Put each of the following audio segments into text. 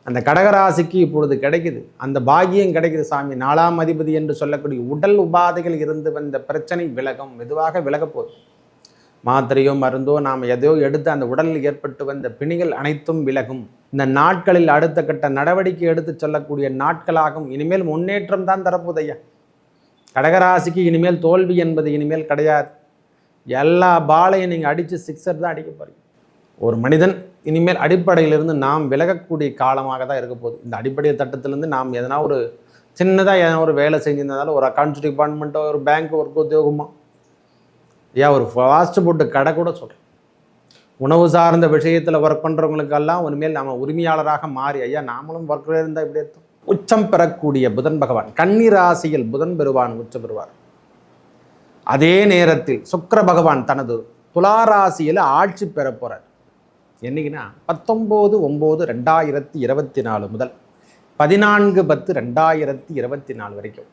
அந்த கடகராசிக்கு இப்பொழுது கிடைக்குது, அந்த பாக்கியம் கிடைக்குது சாமி. 4ஆம் அதிபதி என்று சொல்லக்கூடிய உடல் உபாதைகள் இருந்து வந்த பிரச்சனை விலகும், மெதுவாக விலகப் போகுது. மாத்திரையோ மருந்தோ நாம் எதையோ எடுத்து அந்த உடலில் ஏற்பட்டு வந்த பிணிகள் அனைத்தும் விலகும். இந்த நாட்களில் அடுத்த கட்ட நடவடிக்கை எடுத்து சொல்லக்கூடிய நாட்களாகும். இனிமேல் முன்னேற்றம் தான் தரப்போதையா. கடகராசிக்கு இனிமேல் தோல்வி என்பது இனிமேல் கிடையாது. எல்லா பாலையும் நீங்கள் அடித்து சிக்ஸர் தான் அடிக்க போறீங்க. ஒரு மனிதன் இனிமேல் அடிப்படையிலிருந்து நாம் விலகக்கூடிய காலமாக தான் இருக்க போகுது. இந்த அடிப்படை தட்டத்திலேருந்து நாம் எதனா ஒரு சின்னதாக எதனா ஒரு வேலை செஞ்சிருந்தாலும், ஒரு அக்கௌண்ட்ஸ் டிபார்ட்மெண்ட்டோ, ஒரு பேங்க் ஒர்க் உத்தியோகமோ, ஒரு ஃபாஸ்ட் ஃபுட்டு கடை கூட சொல்கிறேன், உணவு சார்ந்த விஷயத்தில் ஒர்க் பண்ணுறவங்களுக்கெல்லாம் இனிமேல் நம்ம உரிமையாளராக மாறி நாமளும் ஒர்க்கில் இருந்தால் இப்படி இருக்கும். உச்சம் பெறக்கூடிய புதன் பகவான் கன்னி ராசியில் புதன் பெறுவான், உச்சம் பெறுவார். அதே நேரத்தில் சுக்கிர பகவான் தனது துலா ராசியில் ஆட்சி பெற போகிறார். என்னைக்குன்னா 19/9/2024 முதல் 14/10/2024 வரைக்கும்.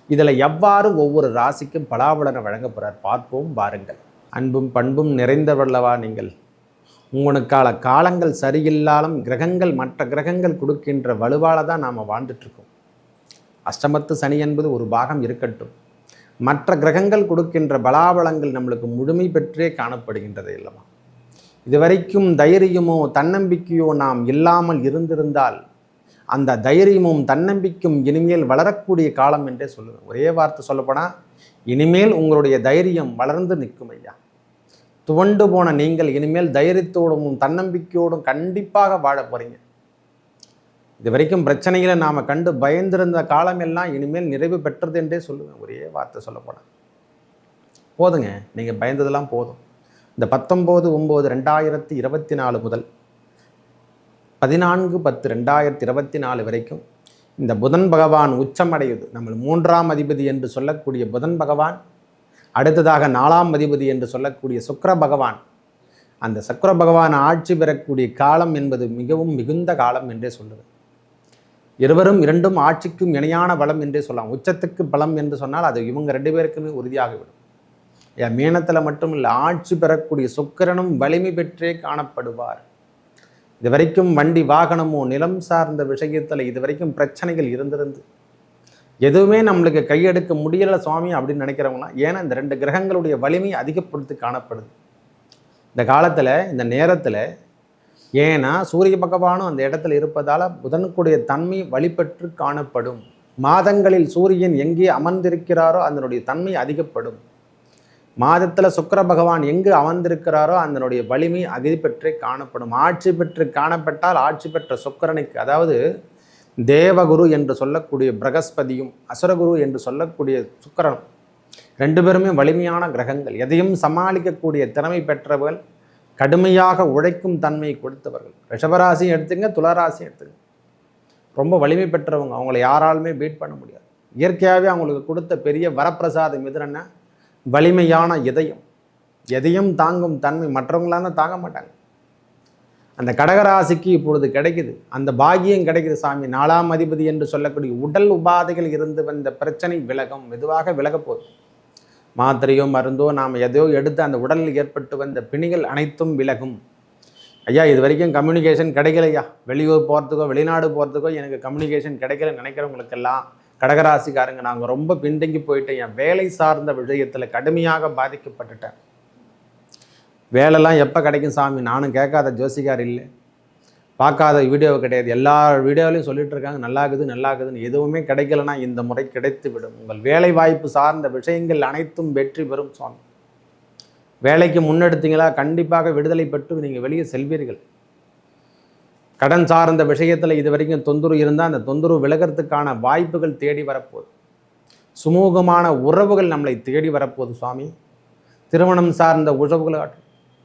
இதில் எவ்வாறு ஒவ்வொரு ராசிக்கும் பலாபலனை வழங்க போகிறார் பார்ப்போம் வாருங்கள். அன்பும் பண்பும் நிறைந்தவர்களவா நீங்கள். உங்களுக்கான காலங்கள் சரியில்லாலும் கிரகங்கள் மற்ற கிரகங்கள் கொடுக்கின்ற வலுவால் தான் நாம் வாழ்ந்துட்டுருக்கோம். அஷ்டமத்து சனி என்பது ஒரு பாகம் இருக்கட்டும், மற்ற கிரகங்கள் கொடுக்கின்ற பலாபலங்கள் நம்மளுக்கு முழுமை பெற்றே காணப்படுகின்றது இல்லைமா. இதுவரைக்கும் தைரியமோ தன்னம்பிக்கையோ நாம் இல்லாமல் இருந்திருந்தால் அந்த தைரியமும் தன்னம்பிக்கையும் இனிமேல் வளரக்கூடிய காலம் என்றே சொல்லுவேன். ஒரே வார்த்தை சொல்லப்போனால் இனிமேல் உங்களுடைய தைரியம் வளர்ந்து நிற்கும் ஐயா. துவண்டு போன நீங்கள் இனிமேல் தைரியத்தோடும் தன்னம்பிக்கையோடும் கண்டிப்பாக வாழ போகிறீங்க. இது வரைக்கும் பிரச்சனைகளை நாம் கண்டு பயந்திருந்த காலம் எல்லாம் இனிமேல் நிறைவு பெற்றது என்றே சொல்லுவேன். ஒரே வார்த்தை சொல்லப்போனால் போதுங்க, நீங்கள் பயந்ததெல்லாம் போதும். இந்த 19/9/2024 முதல் 14/10/2024 வரைக்கும் இந்த புதன் பகவான் உச்சமடையுது. நம்ம 3ஆம் அதிபதி என்று சொல்லக்கூடிய புதன் பகவான், அடுத்ததாக 4ஆம் அதிபதி என்று சொல்லக்கூடிய சுக்கிர பகவான், அந்த சுக்கிர பகவான் ஆட்சி பெறக்கூடிய காலம் என்பது மிகவும் மிகுந்த காலம் என்றே சொல்லுது. இருவரும் இரண்டும் ஆட்சிக்கும் இணையான பலம் என்றே சொல்லலாம். உச்சத்துக்கு பலம் என்று சொன்னால் அது இவங்க 2 பேருக்குமே உறுதியாகிவிடும். மீனத்தில் மட்டும் இல்லை, ஆட்சி பெறக்கூடிய சுக்கிரனும் வலிமை பெற்றே காணப்படுவார். இது வரைக்கும் வண்டி வாகனமோ நிலம் சார்ந்த விஷயத்தில் இது வரைக்கும் பிரச்சனைகள் இருந்திருந்து எதுவுமே நம்மளுக்கு கையெடுக்க முடியலை சுவாமி அப்படின்னு நினைக்கிறவங்களாம், ஏன்னா இந்த 2 கிரகங்களுடைய வலிமை அதிகப்படுத்தி காணப்படுது இந்த காலத்தில், இந்த நேரத்தில். ஏன்னா சூரிய பகவானும் அந்த இடத்துல இருப்பதால் புதனுக்குடைய தன்மை வழிபெற்று காணப்படும். மாதங்களில் சூரியன் எங்கே அமர்ந்திருக்கிறாரோ அதனுடைய தன்மை அதிகப்படும். மாதத்தில் சுக்கிர பகவான் எங்கு அமர்ந்திருக்கிறாரோ அதனுடைய வலிமை அதிபெற்றே காணப்படும். ஆட்சி பெற்று காணப்பட்டால் ஆட்சி பெற்ற சுக்கிரனுக்கு, அதாவது தேவகுரு என்று சொல்லக்கூடிய பிரகஸ்பதியும் அசுரகுரு என்று சொல்லக்கூடிய சுக்கிரனும் 2 பேருமே வலிமையான கிரகங்கள். எதையும் சமாளிக்கக்கூடிய திறமை பெற்றவர்கள், கடுமையாக உழைக்கும் தன்மை கொடுத்தவர்கள். ரிஷபராசியும் எடுத்துங்க, துளாராசியும் எடுத்துங்க, ரொம்ப வலிமை பெற்றவங்க. அவங்கள யாராலுமே பீட் பண்ண முடியாது. இயற்கையாகவே அவங்களுக்கு கொடுத்த பெரிய வரப்பிரசாதம் எதுன்னா வலிமையான இதயம், எதையும் தாங்கும் தன்மை. மற்றவங்களால தாங்க மாட்டாங்க. அந்த கடகராசிக்கு இப்பொழுது கிடைக்குது, அந்த பாக்கியம் கிடைக்குது சாமி. 4ஆம் அதிபதி என்று சொல்லக்கூடிய உடல் உபாதைகள் இருந்து வந்த பிரச்சனை விலகும், மெதுவாக விலகப் போகுது. மாத்திரையோ மருந்தோ நாம் எதையோ எடுத்து அந்த உடலில் ஏற்பட்டு வந்த பிணிகள் அனைத்தும் விலகும். இது வரைக்கும் கம்யூனிகேஷன் கிடைக்கலையா, வெளியூர் போகிறதுக்கோ வெளிநாடு போகிறதுக்கோ எனக்கு கம்யூனிகேஷன் கிடைக்கலன்னு நினைக்கிறவங்களுக்கெல்லாம், கடகராசிக்காரங்க நாங்கள் ரொம்ப பின்தங்கி போயிட்டேன், என் வேலை சார்ந்த விஷயத்தில் கடுமையாக பாதிக்கப்பட்டுட்டேன். வேலைலாம் எப்போ கிடைக்கும் சாமி, நானும் கேட்காத ஜோசிகார் இல்லை, பார்க்காத வீடியோ கிடையாது, எல்லா வீடியோலையும் சொல்லிட்டு இருக்காங்க நல்லாகுதுன்னு. எதுவுமே கிடைக்கலன்னா இந்த முறை கிடைத்து விடும். உங்கள் வேலை வாய்ப்பு சார்ந்த விஷயங்கள் அனைத்தும் வெற்றி பெறும் சுவாமி. வேலைக்கு முன்னெடுத்தீங்களா கண்டிப்பாக விடுதலை பெற்று நீங்கள் வெளியே செல்வீர்கள். கடன் சார்ந்த விஷயத்தில் இது வரைக்கும் தொந்தரவு இருந்தால் அந்த தொந்தரவு விலகிறதுக்கான வாய்ப்புகள் தேடி வரப்போகுது. சுமூகமான உறவுகள் நம்மளை தேடி வரப்போகுது சுவாமி. திருமணம் சார்ந்த உறவுகள்,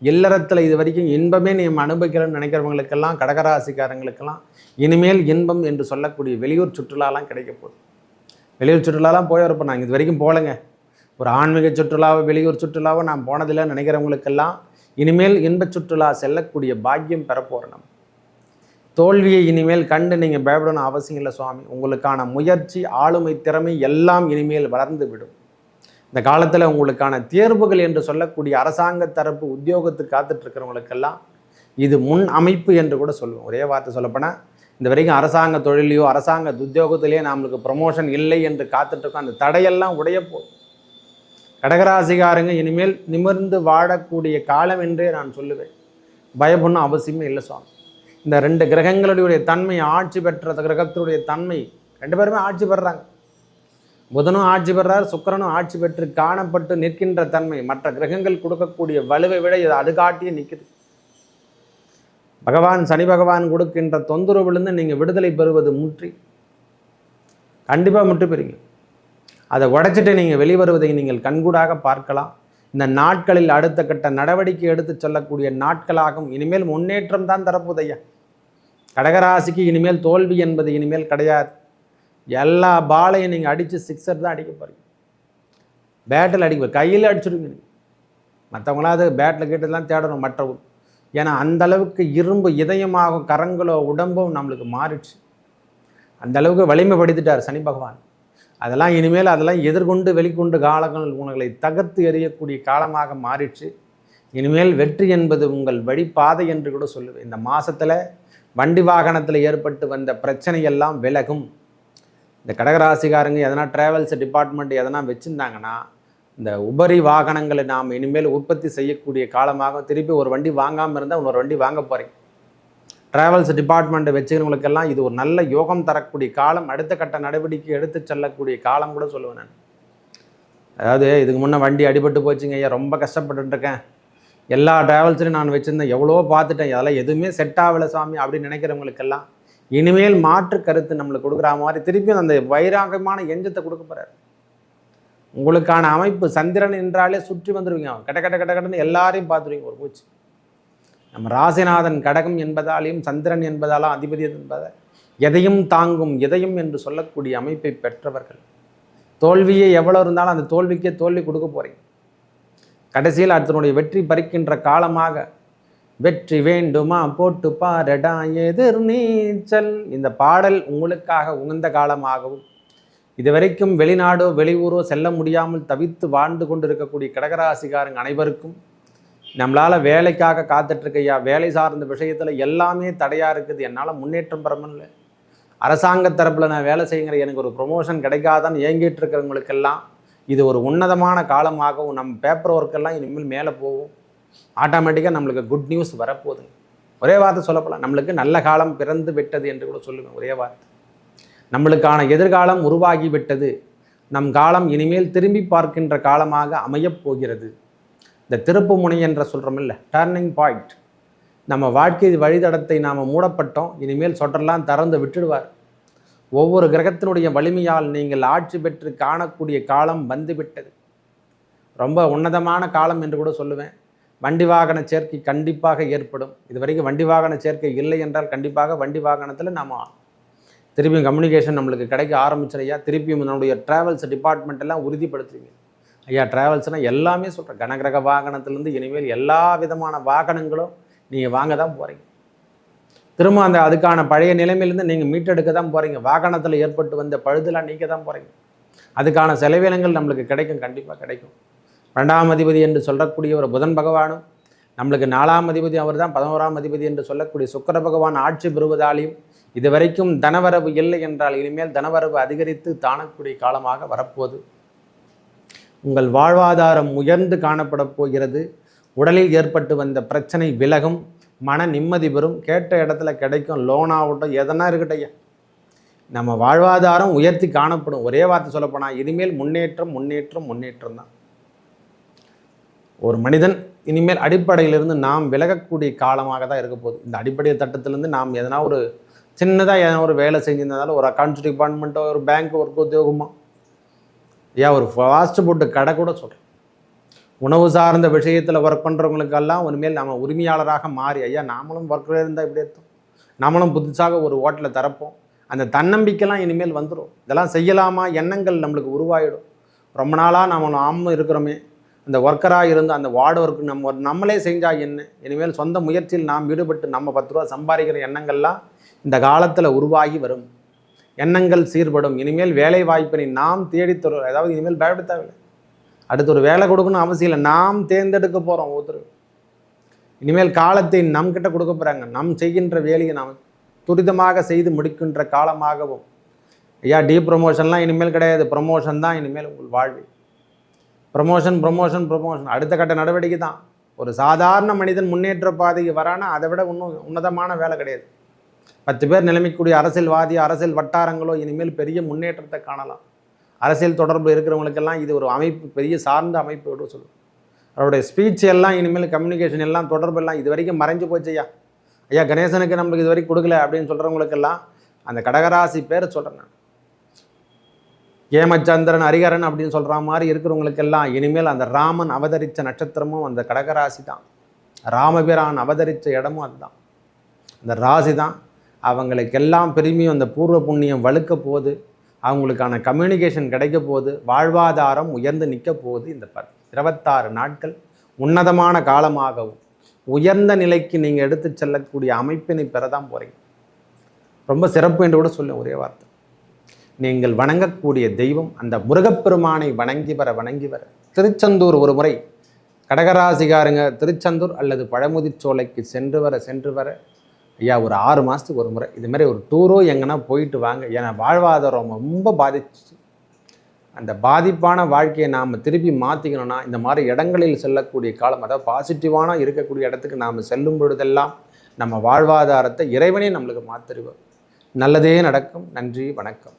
இல்லறத்தில் இது வரைக்கும் இன்பமே நம்ம அனுபவிக்கிறோன்னு நினைக்கிறவங்களுக்கெல்லாம், கடகராசிக்காரங்களுக்கெல்லாம் இனிமேல் இன்பம் என்று சொல்லக்கூடிய வெளியூர் சுற்றுலாலாம் கிடைக்க போகுது. வெளியூர் சுற்றுலாலாம் போய் வரப்போ நாங்கள் இது வரைக்கும் போகலைங்க, ஒரு ஆன்மீக சுற்றுலாவோ வெளியூர் சுற்றுலாவோ நான் போனதில்லை நினைக்கிறவங்களுக்கெல்லாம் இனிமேல் இன்ப சுற்றுலா செல்லக்கூடிய பாக்கியம் பெறப்போகிறோம். நம்ம தோல்வியை இனிமேல் கண்டு நீங்கள் பயப்படணும் அவசியம் இல்லை சுவாமி. உங்களுக்கான முயற்சி, ஆளுமை, திறமை எல்லாம் இனிமேல் வளர்ந்து விடும். இந்த காலத்தில் உங்களுக்கான தேர்வுகள் என்று சொல்லக்கூடிய அரசாங்க தரப்பு உத்தியோகத்துக்கு காத்துட்ருக்கிறவங்களுக்கெல்லாம் இது முன் அமைப்பு என்று கூட சொல்லுவோம். ஒரே வார்த்தை சொல்லப்போனால் இந்த வரைக்கும் அரசாங்க தொழிலையோ அரசாங்க உத்தியோகத்திலேயோ நம்மளுக்கு ப்ரமோஷன் இல்லை என்று காத்துட்ருக்கோம். அந்த தடையெல்லாம் உடையப்போம். கடகராசிக்காரங்க இனிமேல் நிமிர்ந்து வாழக்கூடிய காலம் என்றே நான் சொல்லுவேன். பயப்படணும் அவசியமே இல்லை சுவாமி. இந்த 2 கிரகங்களுடைய தன்மை, ஆட்சி பெற்ற கிரகத்தினுடைய தன்மை, 2 பேருமே ஆட்சி பெறுறாங்க. புதனும் ஆட்சி பெறார், சுக்கிரனும் ஆட்சி பெற்று காணப்பட்டு நிற்கின்ற தன்மை மற்ற கிரகங்கள் கொடுக்கக்கூடிய வலுவை விட இது அதுகாட்டியே நிற்குது. பகவான் சனி பகவான் கொடுக்கின்ற தொந்தரவுலேருந்து நீங்கள் விடுதலை பெறுவது முற்றி கண்டிப்பாக முற்றி பெறுங்க. அதை உடைச்சிட்டு நீங்கள் வெளிவருவதை நீங்கள் கண்கூடாக பார்க்கலாம். இந்த நாட்களில் அடுத்த கட்ட நடவடிக்கை எடுத்து சொல்லக்கூடிய நாட்களாகும். இனிமேல் முன்னேற்றம் தான் தரப்போதையா. கடகராசிக்கு இனிமேல் தோல்வி என்பது இனிமேல் கிடையாது. எல்லா பாலையும் நீங்கள் அடித்து 6 தான் அடிக்க போகிறீங்க. பேட்டில் அடிக்க கையில் அடிச்சுடுங்க. நீங்கள் மற்றவங்களாம் அது பேட்டில் கேட்டுலாம் தேடணும் மற்றவங்க. ஏன்னா அந்தளவுக்கு இரும்பு இதயமாகும், கரங்களோ உடம்பும் நம்மளுக்கு மாறிடுச்சு. அந்தளவுக்கு வலிமைப்படுத்திட்டார் சனி பகவான். அதெல்லாம் இனிமேல் அதெல்லாம் எதிர்கொண்டு வெளிக்கொண்டு காலங்கள் உங்களை தகர்த்து எறியக்கூடிய காலமாக மாறிடுச்சு. இனிமேல் வெற்றி என்பது உங்கள் வழிபாதை என்று கூட சொல்லுவேன். இந்த மாதத்தில் வண்டி வாகனத்தில் ஏற்பட்டு வந்த பிரச்சனையெல்லாம் விலகும். இந்த கடகராசிக்காரங்க எதனா ட்ராவல்ஸ் டிபார்ட்மெண்ட் எதனா வச்சுருந்தாங்கன்னா இந்த உபரி வாகனங்களை நாம் இனிமேல் உற்பத்தி செய்யக்கூடிய காலமாக, திருப்பி ஒரு வண்டி வாங்காமல் இருந்தால் இன்னொரு வண்டி வாங்க போகிறீங்க. ட்ராவல்ஸ் டிபார்ட்மெண்ட்டை வச்சுக்கிறவங்களுக்கெல்லாம் இது ஒரு நல்ல யோகம் தரக்கூடிய காலம். அடுத்த கட்ட நடவடிக்கை எடுத்து செல்லக்கூடிய காலம் கூட சொல்லுவேன் நான். அதாவது இதுக்கு முன்னே வண்டி அடிபட்டு போச்சுங்க ஐயா, ரொம்ப கஷ்டப்பட்டுருக்கேன், எல்லா ட்ராவல்ஸ்லையும் நான் வச்சுருந்தேன், எவ்வளோ பார்த்துட்டேன், அதெல்லாம் எதுவுமே செட் ஆகலை சாமி அப்படின்னு நினைக்கிறவங்களுக்கெல்லாம் இனிமேல் மாற்று கருத்து நம்மளுக்கு கொடுக்குற மாதிரி திருப்பியும் அந்த வைராகமான எஞ்சத்தை கொடுக்க போகிறார். உங்களுக்கான அமைப்பு சந்திரன் என்றாலே சுற்றி வந்துடுவீங்க. கட்ட கட்ட கட்ட கட்டன்னு எல்லாரையும் பார்த்துருவீங்க ஒரு மூச்சு. நம்ம ராசிநாதன் கடகம் என்பதாலையும் சந்திரன் என்பதாலும் அதிபதி என்பதை எதையும் தாங்கும் இதயம் என்று சொல்லக்கூடிய அமைப்பை பெற்றவர்கள். தோல்வியே எவ்வளோ இருந்தாலும் அந்த தோல்விக்கே தோல்வி கொடுக்க போகிறீங்க. கடைசியில் அதனுடைய வெற்றி பறிக்கின்ற காலமாக வெற்றி வேண்டுமா போட்டு பாரடா எதிர் நீச்சல், இந்த பாடல் உங்களுக்காக உகந்த காலமாகவும், இதுவரைக்கும் வெளிநாடோ வெளியூரோ செல்ல முடியாமல் தவித்து வாழ்ந்து கொண்டு இருக்கக்கூடிய கடகராசிக்காரங்க அனைவருக்கும் நம்மளால் வேலைக்காக காத்துட்ருக்கையா, வேலை சார்ந்த விஷயத்தில் எல்லாமே தடையாக இருக்குது, என்னால் முன்னேற்றம் பெற முடியல, அரசாங்க தரப்பில் நான் வேலை செய்யுங்கிற எனக்கு ஒரு ப்ரொமோஷன் கிடைக்காதான்னு ஏங்கிட்டு இருக்கிறவங்களுக்கெல்லாம் இது ஒரு உன்னதமான காலமாகவும், நம்ம பேப்பர் ஒர்க்கெல்லாம் இனிமேல் மேலே போகும். ஆட்டோமேட்டிக்காக நம்மளுக்கு குட் நியூஸ் வரப்போகுதுங்க. ஒரே வார்த்தை சொல்லப்போலாம், நம்மளுக்கு நல்ல காலம் பிறந்து விட்டது என்று கூட சொல்லுவேன். ஒரே வார்த்தை, நம்மளுக்கான எதிர்காலம் உருவாகி விட்டது. நம் காலம் இனிமேல் திரும்பி பார்க்கின்ற காலமாக அமையப் போகிறது. இந்த திருப்பு முனை என்ற சொல்கிறோம் இல்லை, டர்னிங் பாயிண்ட். நம்ம வாழ்க்கை வழித்தடத்தை நாம் மூடப்பட்டோம், இனிமேல் சொற்றெல்லாம் திறந்து விட்டுடுவார். ஒவ்வொரு கிரகத்தினுடைய வலிமையால் நீங்கள் ஆட்சி பெற்று காணக்கூடிய காலம் வந்துவிட்டது. ரொம்ப உன்னதமான காலம் என்று கூட சொல்லுவேன். வண்டி வாகன சேர்க்கை கண்டிப்பாக ஏற்படும். இது வரைக்கும் வண்டி வாகன சேர்க்கை இல்லை என்றால் கண்டிப்பாக வண்டி வாகனத்தில் நாம் திருப்பியும் கம்யூனிகேஷன் நம்மளுக்கு கிடைக்க ஆரம்பிச்சிடையா. திருப்பியும் நம்மளுடைய ட்ராவல்ஸ் டிபார்ட்மெண்ட் எல்லாம் உறுதிப்படுத்துவீங்க ஐயா. ட்ராவல்ஸ்னால் எல்லாமே சொல்கிறேன், கனகிரக வாகனத்துலேருந்து இனிமேல் எல்லா விதமான வாகனங்களும் நீங்கள் வாங்க தான் போகிறீங்க. திரும்ப அதுக்கான பழைய நிலைமையிலேருந்து நீங்கள் மீட்டெடுக்க தான் போகிறீங்க. வாகனத்தில் ஏற்பட்டு வந்த பழுதெல்லாம் நீக்க தான் போகிறீங்க. அதுக்கான செலவினங்கள் நம்மளுக்கு கிடைக்கும், கண்டிப்பாக கிடைக்கும். 2ஆம் அதிபதி என்று சொல்லக்கூடிய ஒரு புதன் பகவானும், நம்மளுக்கு 4ஆம் அதிபதி அவர் தான் 11ஆம் அதிபதி என்று சொல்லக்கூடிய சுக்கிர பகவான் ஆட்சி பெறுவதாலையும் இதுவரைக்கும் தனவரவு இல்லை என்றால் இனிமேல் தனவரவு அதிகரித்து தானக்கூடிய காலமாக வரப்போகுது. உங்கள் வாழ்வாதாரம் உயர்ந்து காணப்பட போகிறது. உடலில் ஏற்பட்டு வந்த பிரச்சனை விலகும், மன நிம்மதி பெறும், கேட்ட இடத்துல கிடைக்கும், லோனாகட்டும் எதனா இருக்கட்டையா, நம்ம வாழ்வாதாரம் உயர்த்தி காணப்படும். ஒரே வார்த்தை சொல்லப்போனால் இனிமேல் முன்னேற்றம் முன்னேற்றம் முன்னேற்றம் தான். ஒரு மனிதன் இனிமேல் அடிப்படையிலிருந்து நாம் விலகக்கூடிய காலமாக தான் இருக்க போகுது. இந்த அடிப்படை தட்டத்திலேருந்து நாம் எதனா ஒரு சின்னதாக எதனா ஒரு வேலை செஞ்சிருந்தாலும், ஒரு அக்கௌண்ட்ஸ் டிபார்ட்மெண்ட்டோ, ஒரு பேங்க் ஒர்க் உத்தியோகமோ, ஐயா ஒரு ஃபாஸ்ட் ஃபுட்டு கடை கூட சொல்கிறேன், உணவு சார்ந்த விஷயத்தில் ஒர்க் பண்ணுறவங்களுக்கெல்லாம் இனிமேல் நம்ம உரிமையாளராக மாறி, ஐயா நாமளும் ஒர்க்கில் இருந்தால் இப்படி எடுத்தோம், நம்மளும் புதுசாக ஒரு ஹோட்டலை திறப்போம், அந்த தன்னம்பிக்கைலாம் இனிமேல் வந்துடும். இதெல்லாம் செய்யலாமா எண்ணங்கள் நம்மளுக்கு உருவாயிடும். ரொம்ப நாளாக நாம இருக்கிறோமே, அந்த ஒர்க்கராக இருந்து அந்த வார்டு ஒர்க்கு நம்மளே செஞ்சால் என்ன, இனிமேல் சொந்த முயற்சியில் நாம் ஈடுபட்டு நம்ம 10 ரூபா சம்பாதிக்கிற எண்ணங்கள்லாம் இந்த காலத்தில் உருவாகி வரும். எண்ணங்கள் சீர்படும். இனிமேல் வேலை வாய்ப்பினை நாம் தேடித்தரும். அதாவது இனிமேல் பயப்பட தேவையில்லை, அடுத்து ஒரு வேலை கொடுக்கணும் அவசியம் இல்லை, நாம் தேர்ந்தெடுக்க போகிறோம் ஒருத்தர். இனிமேல் காலத்தை நம்மக்கிட்ட கொடுக்க போகிறாங்க. நாம் செய்கின்ற வேலையை நாம் துரிதமாக செய்து முடிக்கின்ற காலமாகவும், ஐயா ப்ரமோஷன்லாம் இனிமேல் கிடையாது, ப்ரமோஷன் தான் இனிமேல் உங்கள் வாழ்வில். ப்ரமோஷன் ப்ரமோஷன் ப்ரமோஷன் அடுத்த கட்ட நடவடிக்கை தான். ஒரு சாதாரண மனிதன் முன்னேற்ற பாதைக்கு வரானா அதை விட இன்னும் உன்னதமான வேலை கிடையாது. 10 பேர் நிலைமைக்கூடிய அரசியல்வாதி, அரசியல் வட்டாரங்களோ இனிமேல் பெரிய முன்னேற்றத்தை காணலாம். அரசியல் தொடர்பு இருக்கிறவங்களுக்கெல்லாம் இது ஒரு அமைப்பு, பெரிய சார்ந்த அமைப்பு சொல்லுவோம். அவருடைய ஸ்பீச் எல்லாம் இனிமேல் கம்யூனிகேஷன் எல்லாம் தொடர்பு எல்லாம் இது வரைக்கும் மறைஞ்சு போச்சு. ஐயா கணேசனுக்கு நம்மளுக்கு இது வரைக்கும் கொடுக்கல அப்படின்னு சொல்கிறவங்களுக்கெல்லாம் அந்த கடகராசி பேர் சொல்கிறேன் நான். ஏமச்சந்திரன் ஹரிகரன் அப்படின்னு சொல்கிற மாதிரி இருக்கிறவங்களுக்கெல்லாம் இனிமேல் அந்த ராமன் அவதரித்த நட்சத்திரமும் அந்த கடகராசி தான். ராமபிரான் அவதரித்த இடமும் அதுதான், அந்த ராசி தான். அவங்களுக்கெல்லாம் பெருமையும் அந்த பூர்வ புண்ணியம் வலுக்க போகுது, அவங்களுக்கான கம்யூனிகேஷன் கிடைக்க போகுது, வாழ்வாதாரம் உயர்ந்து நிற்க போகுது. இந்த 26 நாட்கள் உன்னதமான காலமாகவும் உயர்ந்த நிலைக்கு நீங்கள் எடுத்து செல்லக்கூடிய அமைப்பினை பெறதான் போகிறீங்க. ரொம்ப சிறப்பு என்று கூட சொல்ல ஒரே வார்த்தை, நீங்கள் வணங்கக்கூடிய தெய்வம் அந்த முருகப்பெருமானை வணங்கி வர திருச்செந்தூர் ஒரு முறை கடகராசிகாரங்க திருச்செந்தூர் அல்லது பழமுதிர்ச்சோலைக்கு சென்று வர ஐயா ஒரு 6 மாதத்துக்கு ஒரு முறை இது மாதிரி ஒரு டூரோ எங்கன்னா போயிட்டு வாங்க. ஏன்னா வாழ்வாதாரம் ரொம்ப பாதிச்சு, அந்த பாதிப்பான வாழ்க்கையை நாம் திருப்பி மாற்றிக்கணும்னா இந்த மாதிரி இடங்களில் செல்லக்கூடிய காலம், அதாவது பாசிட்டிவான இருக்கக்கூடிய இடத்துக்கு நாம் செல்லும் பொழுதெல்லாம் நம்ம வாழ்வாதாரத்தை இறைவனே நம்மளுக்கு மாற்றிடுவோம். நல்லதே நடக்கும். நன்றி, வணக்கம்.